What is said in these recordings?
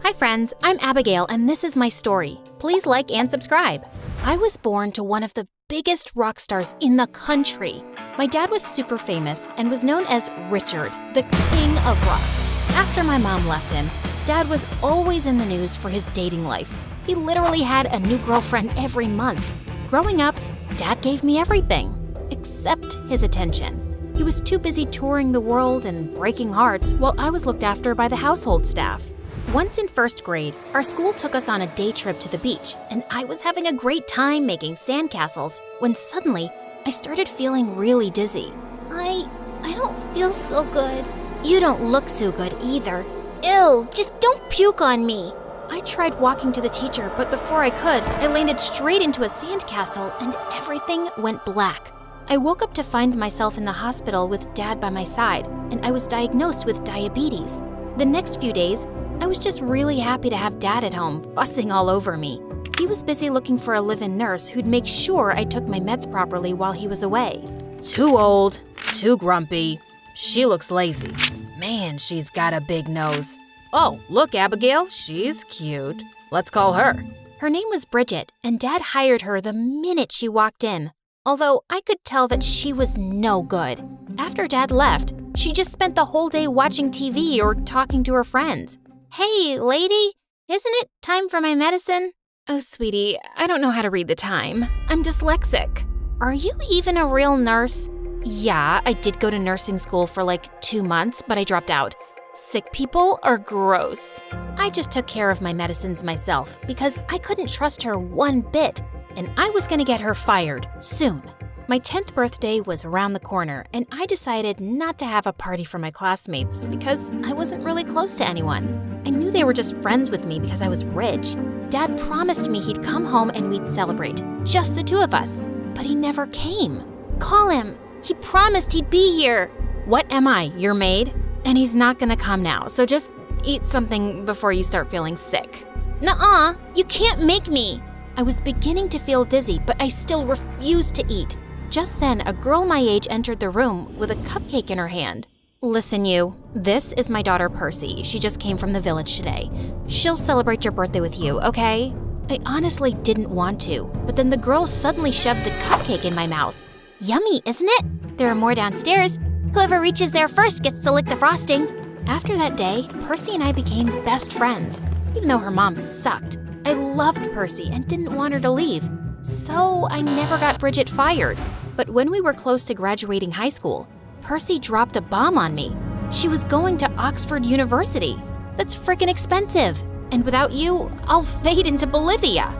Hi friends, I'm Abigail and this is my story. Please like and subscribe. I was born to one of the biggest rock stars in the country. My dad was super famous and was known as Richard, the king of rock. After my mom left him, Dad was always in the news for his dating life. He literally had a new girlfriend every month. Growing up, Dad gave me everything, except his attention. He was too busy touring the world and breaking hearts while I was looked after by the household staff. Once in first grade, our school took us on a day trip to the beach, and I was having a great time making sandcastles when suddenly I started feeling really dizzy. I don't feel so good. You don't look so good either. Ew, just don't puke on me. I tried walking to the teacher, but before I could, I landed straight into a sandcastle and everything went black. I woke up to find myself in the hospital with Dad by my side, and I was diagnosed with diabetes. The next few days, I was just really happy to have Dad at home, fussing all over me. He was busy looking for a live-in nurse who'd make sure I took my meds properly while he was away. Too old, too grumpy. She looks lazy. Man, she's got a big nose. Oh, look, Abigail, she's cute. Let's call her. Her name was Bridget, and Dad hired her the minute she walked in. Although I could tell that she was no good. After Dad left, she just spent the whole day watching TV or talking to her friends. Hey, lady, isn't it time for my medicine? Oh, sweetie, I don't know how to read the time. I'm dyslexic. Are you even a real nurse? Yeah, I did go to nursing school for like 2 months, but I dropped out. Sick people are gross. I just took care of my medicines myself because I couldn't trust her one bit, and I was gonna get her fired soon. My 10th birthday was around the corner, and I decided not to have a party for my classmates because I wasn't really close to anyone. I knew they were just friends with me because I was rich. Dad promised me he'd come home and we'd celebrate, just the two of us, but he never came. Call him. He promised he'd be here. What am I, your maid? And he's not gonna come now, so just eat something before you start feeling sick. Nuh-uh, you can't make me. I was beginning to feel dizzy, but I still refused to eat. Just then, a girl my age entered the room with a cupcake in her hand. Listen, you, this is my daughter Percy. She just came from the village today. She'll celebrate your birthday with you, okay? I honestly didn't want to, but then the girl suddenly shoved the cupcake in my mouth. Yummy, isn't it? There are more downstairs. Whoever reaches there first gets to lick the frosting. After that day, Percy and I became best friends, even though her mom sucked. I loved Percy and didn't want her to leave, so I never got Bridget fired. But when we were close to graduating high school, Percy dropped a bomb on me. She was going to Oxford University. That's freaking expensive. And without you, I'll fade into Bolivia.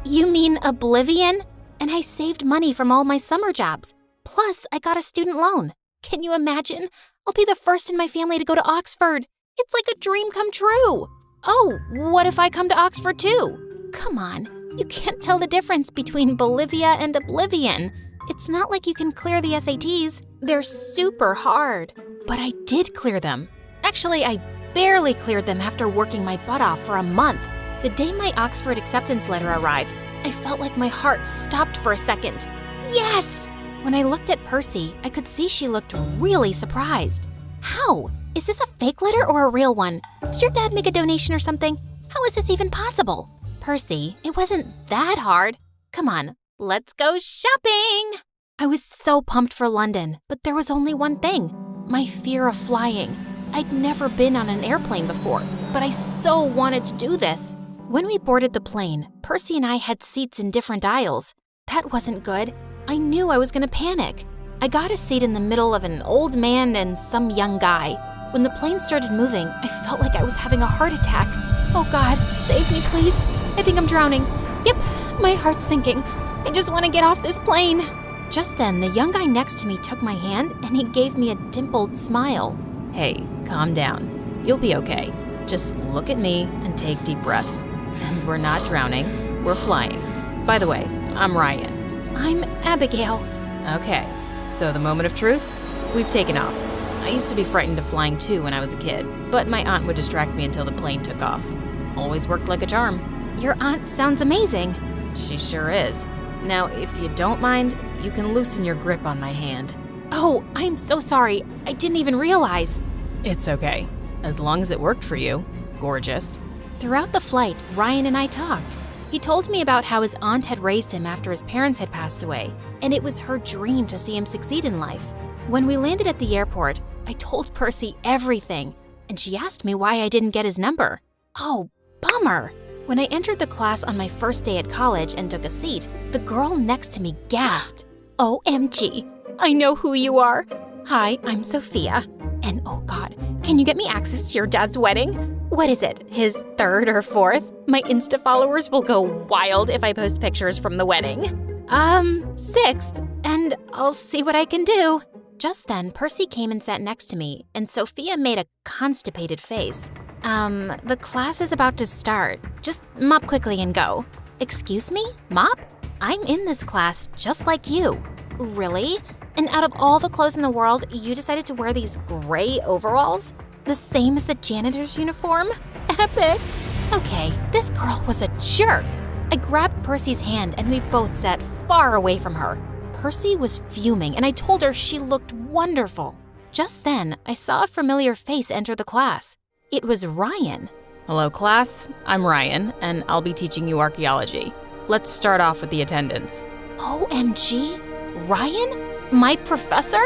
You mean oblivion? And I saved money from all my summer jobs. Plus, I got a student loan. Can you imagine? I'll be the first in my family to go to Oxford. It's like a dream come true. Oh, what if I come to Oxford too? Come on, you can't tell the difference between Bolivia and oblivion. It's not like you can clear the SATs. They're super hard. But I did clear them. Actually, I barely cleared them after working my butt off for a month. The day my Oxford acceptance letter arrived, I felt like my heart stopped for a second. Yes! When I looked at Percy, I could see she looked really surprised. How? Is this a fake letter or a real one? Did your dad make a donation or something? How is this even possible? Percy, it wasn't that hard. Come on, let's go shopping! I was so pumped for London, but there was only one thing. My fear of flying. I'd never been on an airplane before, but I so wanted to do this. When we boarded the plane, Percy and I had seats in different aisles. That wasn't good. I knew I was gonna panic. I got a seat in the middle of an old man and some young guy. When the plane started moving, I felt like I was having a heart attack. Oh God, save me please. I think I'm drowning. Yep, my heart's sinking. I just want to get off this plane. Just then, the young guy next to me took my hand and he gave me a dimpled smile. Hey, calm down. You'll be okay. Just look at me and take deep breaths. And we're not drowning, we're flying. By the way, I'm Ryan. I'm Abigail. Okay, so the moment of truth? We've taken off. I used to be frightened of flying too when I was a kid, but my aunt would distract me until the plane took off. Always worked like a charm. Your aunt sounds amazing. She sure is. Now, if you don't mind, you can loosen your grip on my hand. Oh, I'm so sorry. I didn't even realize. It's okay. As long as it worked for you. Gorgeous. Throughout the flight, Ryan and I talked. He told me about how his aunt had raised him after his parents had passed away, and it was her dream to see him succeed in life. When we landed at the airport, I told Percy everything, and she asked me why I didn't get his number. Oh, bummer! When I entered the class on my first day at college and took a seat, the girl next to me gasped, "OMG, I know who you are. Hi, I'm Sophia. And oh God, can you get me access to your dad's wedding? What is it, his third or fourth? My Insta followers will go wild if I post pictures from the wedding." Sixth, and I'll see what I can do." Just then, Percy came and sat next to me, and Sophia made a constipated face. The class is about to start. Just mop quickly and go." "Excuse me? Mop? I'm in this class just like you." "Really? And out of all the clothes in the world, you decided to wear these gray overalls? The same as the janitor's uniform? Epic." Okay, this girl was a jerk. I grabbed Percy's hand and we both sat far away from her. Percy was fuming and I told her she looked wonderful. Just then, I saw a familiar face enter the class. It was Ryan. Hello, class. I'm Ryan, and I'll be teaching you archaeology. Let's start off with the attendance. OMG? Ryan? My professor?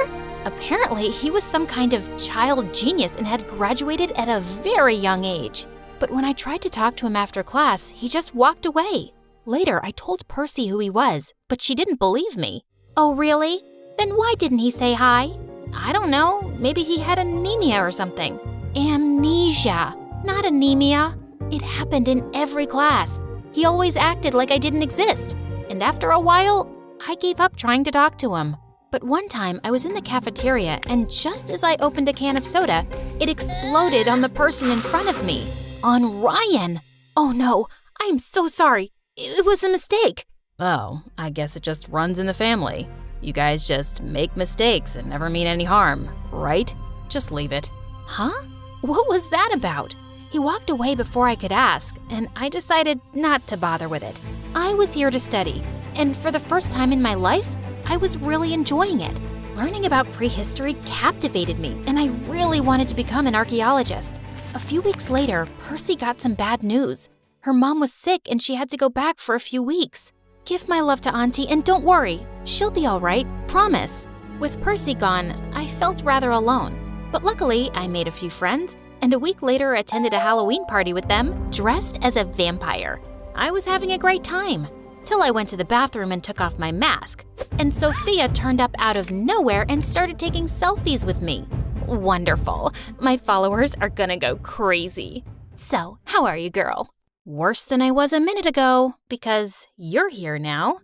Apparently, he was some kind of child genius and had graduated at a very young age. But when I tried to talk to him after class, he just walked away. Later, I told Percy who he was, but she didn't believe me. "Oh, really? Then why didn't he say hi?" "I don't know. Maybe he had anemia or something." Amnesia, not anemia. It happened in every class. He always acted like I didn't exist. And after a while, I gave up trying to talk to him. But one time, I was in the cafeteria, and just as I opened a can of soda, it exploded on the person in front of me. On Ryan. Oh no, I am so sorry. It was a mistake. Oh, I guess it just runs in the family. You guys just make mistakes and never mean any harm, right? Just leave it. Huh? What was that about? He walked away before I could ask, and I decided not to bother with it. I was here to study, and for the first time in my life, I was really enjoying it. Learning about prehistory captivated me, and I really wanted to become an archaeologist. A few weeks later, Percy got some bad news. Her mom was sick and she had to go back for a few weeks. Give my love to Auntie and don't worry, she'll be all right, promise. With Percy gone, I felt rather alone. But luckily, I made a few friends, and a week later attended a Halloween party with them, dressed as a vampire. I was having a great time, till I went to the bathroom and took off my mask. And Sophia turned up out of nowhere and started taking selfies with me. Wonderful. My followers are gonna go crazy. So, how are you, girl? Worse than I was a minute ago, because you're here now.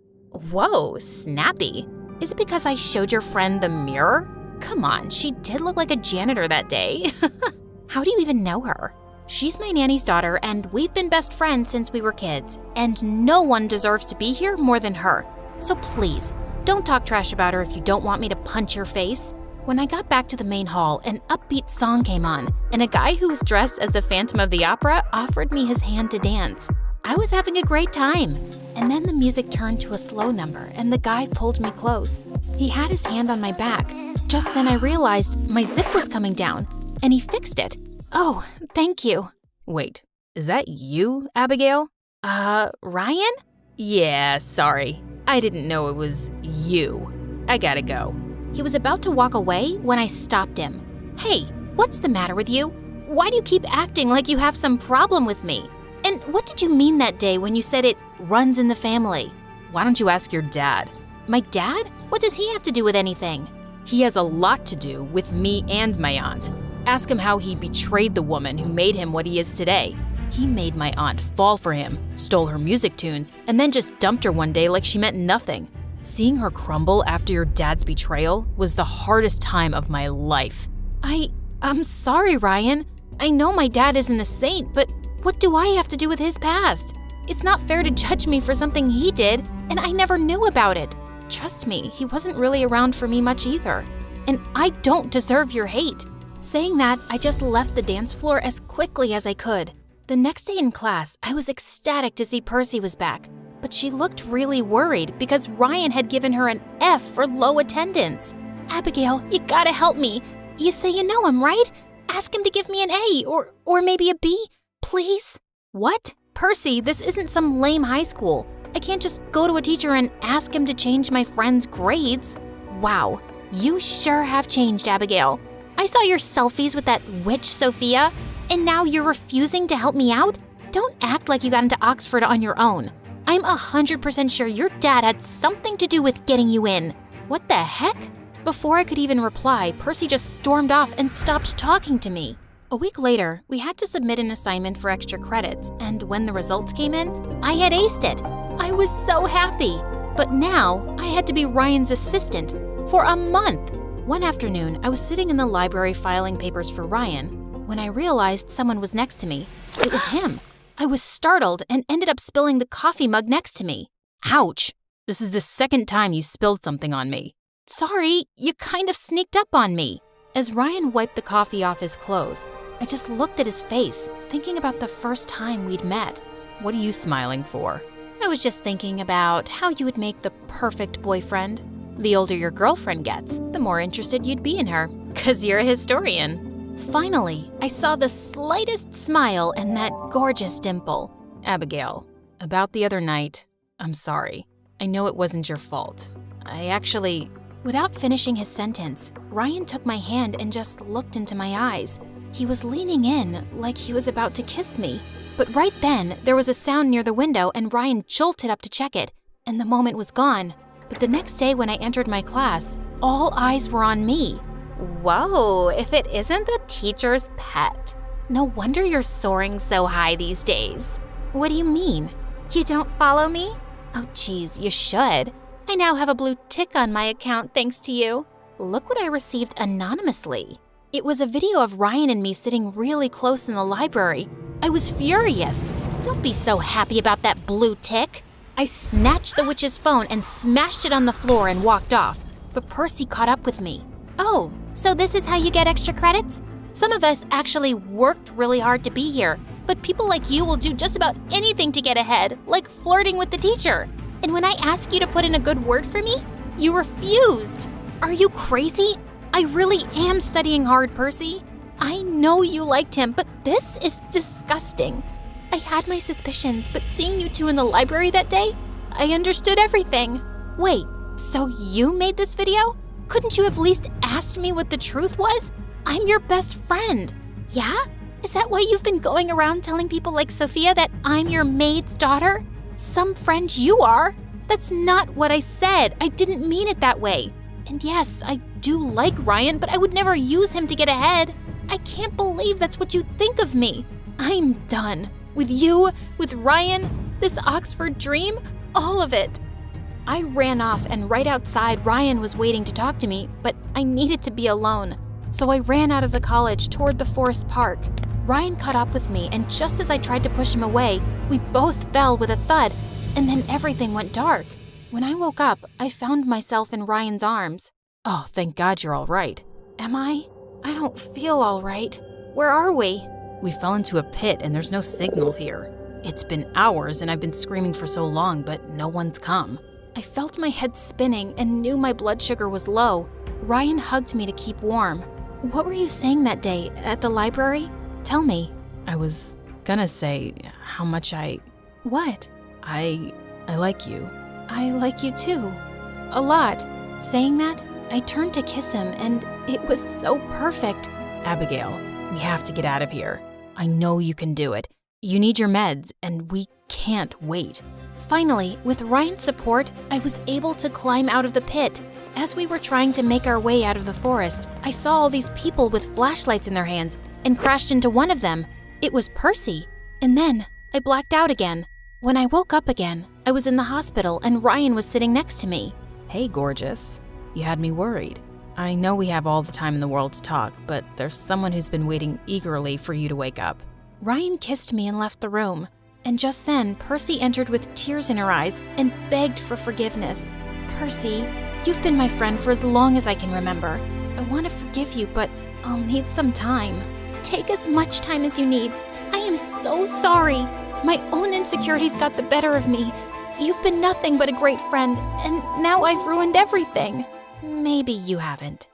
Whoa, snappy. Is it because I showed your friend the mirror? Come on, she did look like a janitor that day. How do you even know her? She's my nanny's daughter, and we've been best friends since we were kids, and no one deserves to be here more than her. So please, don't talk trash about her if you don't want me to punch your face. When I got back to the main hall, an upbeat song came on, and a guy who was dressed as the Phantom of the Opera offered me his hand to dance. I was having a great time. And then the music turned to a slow number, and the guy pulled me close. He had his hand on my back. Just then I realized my zip was coming down, and he fixed it. Oh, thank you. Wait, is that you, Abigail? Ryan? Yeah, sorry. I didn't know it was you. I gotta go. He was about to walk away when I stopped him. Hey, what's the matter with you? Why do you keep acting like you have some problem with me? And what did you mean that day when you said it runs in the family? Why don't you ask your dad? My dad? What does he have to do with anything? He has a lot to do with me and my aunt. Ask him how he betrayed the woman who made him what he is today. He made my aunt fall for him, stole her music tunes, and then just dumped her one day like she meant nothing. Seeing her crumble after your dad's betrayal was the hardest time of my life. I'm sorry, Ryan. I know my dad isn't a saint, but what do I have to do with his past? It's not fair to judge me for something he did, and I never knew about it. Trust me, he wasn't really around for me much either. And I don't deserve your hate. Saying that, I just left the dance floor as quickly as I could. The next day in class, I was ecstatic to see Percy was back, but she looked really worried because Ryan had given her an F for low attendance. Abigail, you gotta help me. You say you know him, right? Ask him to give me an A or maybe a B, please. What? Percy, this isn't some lame high school. I can't just go to a teacher and ask him to change my friend's grades. Wow, you sure have changed, Abigail. I saw your selfies with that witch Sophia, and now you're refusing to help me out? Don't act like you got into Oxford on your own. I'm 100% sure your dad had something to do with getting you in. What the heck? Before I could even reply, Percy just stormed off and stopped talking to me. A week later, we had to submit an assignment for extra credits, and when the results came in, I had aced it. I was so happy. But now, I had to be Ryan's assistant for a month. One afternoon, I was sitting in the library filing papers for Ryan when I realized someone was next to me. It was him. I was startled and ended up spilling the coffee mug next to me. Ouch! This is the second time you spilled something on me. Sorry, you kind of sneaked up on me. As Ryan wiped the coffee off his clothes, I just looked at his face, thinking about the first time we'd met. What are you smiling for? I was just thinking about how you would make the perfect boyfriend. The older your girlfriend gets, the more interested you'd be in her. 'Cause you're a historian. Finally, I saw the slightest smile and that gorgeous dimple. Abigail, about the other night, I'm sorry. I know it wasn't your fault. Without finishing his sentence, Ryan took my hand and just looked into my eyes. He was leaning in like he was about to kiss me. But right then, there was a sound near the window and Ryan jolted up to check it, and the moment was gone. But the next day when I entered my class, all eyes were on me. Whoa, if it isn't the teacher's pet. No wonder you're soaring so high these days. What do you mean? You don't follow me? Oh geez, you should. I now have a blue tick on my account thanks to you. Look what I received anonymously. It was a video of Ryan and me sitting really close in the library. I was furious. Don't be so happy about that blue tick. I snatched the witch's phone and smashed it on the floor and walked off. But Percy caught up with me. Oh, so this is how you get extra credits? Some of us actually worked really hard to be here, but people like you will do just about anything to get ahead, like flirting with the teacher. And when I asked you to put in a good word for me, you refused. Are you crazy? I really am studying hard, Percy. I know you liked him, but this is disgusting. I had my suspicions, but seeing you two in the library that day, I understood everything. Wait, so you made this video? Couldn't you have at least asked me what the truth was? I'm your best friend. Yeah? Is that why you've been going around telling people like Sophia that I'm your maid's daughter? Some friend you are. That's not what I said. I didn't mean it that way. And yes, I do like Ryan, but I would never use him to get ahead. I can't believe that's what you think of me. I'm done. With you, with Ryan, this Oxford dream, all of it. I ran off, and right outside, Ryan was waiting to talk to me, but I needed to be alone. So I ran out of the college toward the forest park. Ryan caught up with me, and just as I tried to push him away, we both fell with a thud, and then everything went dark. When I woke up, I found myself in Ryan's arms. Oh, thank God you're all right. Am I? I don't feel all right. Where are we? We fell into a pit and there's no signals here. It's been hours and I've been screaming for so long, but no one's come. I felt my head spinning and knew my blood sugar was low. Ryan hugged me to keep warm. What were you saying that day at the library? Tell me. I was gonna say how much What? I like you. I like you too. A lot. Saying that, I turned to kiss him and it was so perfect. Abigail, we have to get out of here. I know you can do it. You need your meds and we can't wait. Finally, with Ryan's support, I was able to climb out of the pit. As we were trying to make our way out of the forest, I saw all these people with flashlights in their hands and crashed into one of them. It was Percy. And then I blacked out again. When I woke up again, I was in the hospital and Ryan was sitting next to me. Hey, gorgeous. You had me worried. I know we have all the time in the world to talk, but there's someone who's been waiting eagerly for you to wake up. Ryan kissed me and left the room. And just then, Percy entered with tears in her eyes and begged for forgiveness. Percy, you've been my friend for as long as I can remember. I want to forgive you, but I'll need some time. Take as much time as you need. I am so sorry. My own insecurities got the better of me. You've been nothing but a great friend, and now I've ruined everything. Maybe you haven't.